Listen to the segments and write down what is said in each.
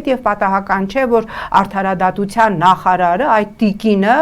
Եվ պատահական չէ, որ արդարադատության նախարարը այդ տիկինը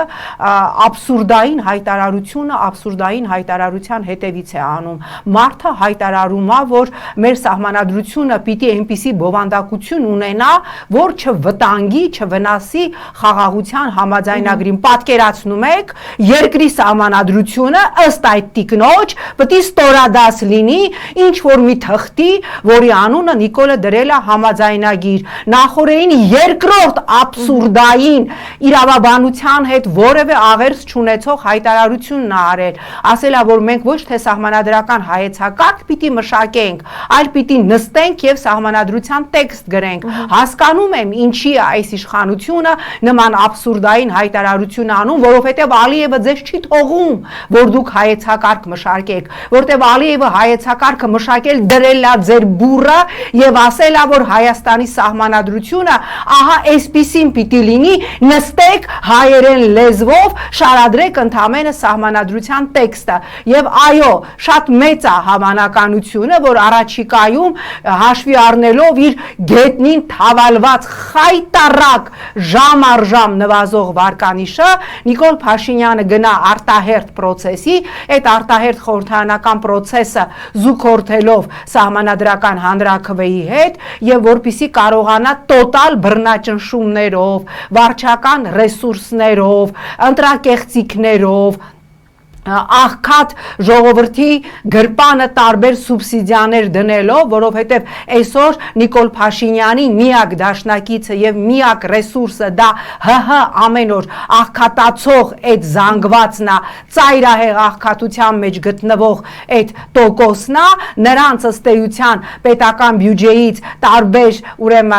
աբսուրդային հայտարարության հետևից է անում։ Մարդը հայտարարում է, որ մեր սահմանադրությունը պիտի այնպիսի բովանդակություն ունենա, որ չվտանգի, չվնասի խաղաղության համաձայնագրին։ Պատկերացնում եք, երկրի սահմանադրությունը ըստ այդ տիկնոջ պիտի ստորադաս լինի ինչ որ մի թղթի, որի անունը Նիկոլը դրել է համաձայնագիր։ Նախորդին երկրորդ աբսուրդային իրավաբանության հետ որևէ աղերս չունեցող հայտարարությունն է արել, ասել է, որ մենք ոչ թե սահմանադրական հայեցակարգ պիտի մշակենք, այլ պիտի նստենք եւ սահմանադրության տեքստ գրենք։ Հասկանում եմ ինչի է այս իշխանությունը նման աբսուրդային հայտարարություն անում, որովհետեւ Ալիևը ձեզ չի թողում, որ դուք հայեցակարգ մշակեք, որտեւ Ալիևը հայեցակարգը մշակել դրել է ձեր բուրը եւ ասել է, որ Հայաստանի սահմանադրությունը ահա այսպիսին պիտի լինի, նստեք հայերեն լեզվով, շարադրեք ընդամենը սահմանադրության տեքստը։ Եվ այո, շատ մեծ է հավանականությունը, որ առաջիկայում հաշվի առնելով իր գետնին թավալված խայտառակ ժամ առ ժամ նվազող վարկանիշը, Նիկոլ Փաշինյանը գնա արտահերթ process-ի, այդ արտահերթ խորհրդարանական process-ը զուգորդելով սահմանադրական հանրաքվեի հետ եւ որպիսի կարողանա տոտալ բռնաճնշումներով, վարչական ռեսուրսներով, ընտրակեղծիքներով աղքատ ժողովրդի գրպանը տարբեր սուբսիդիաներ դնելով, որովհետև այսօր Նիկոլ Փաշինյանի միակ դաշնակիցը եւ միակ ռեսուրսը դա ՀՀ ամեն օր աղքատացող այդ զանգվածն է, ծայրահեղ աղքատության մեջ գտնվող այդ տոկոսն է, նրանց ըստ էության պետական բյուջեից տարբեր ուրեմն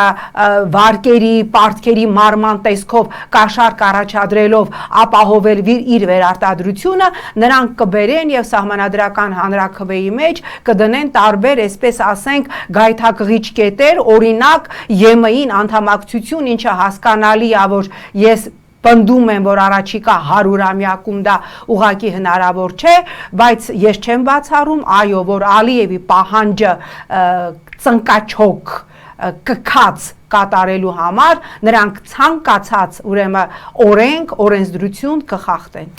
վարկերի, պարտքերի մարման տեսքով կաշառք առաջադրելով ապահովել իր վերարտադրությունը, նրանք կբերեն եւ սահմանադրական հանրաքվեի մեջ կդնեն տարբեր, այսպես ասենք, գայթակղիչ կետեր, օրինակ ԵՄ-ին անդամակցություն, ինչը հասկանալի է, որ ես պնդում եմ, որ առաջիկա 100-ամյակում դա ուղղակի հնարավոր չէ, բայց ես չեմ բացառում, այո, որ Ալիևի պահանջը ծնկաչոք կքած կատարելու համար նրանք ցանկացած ուրեմն օրենք, օրենսդրություն կխախտեն։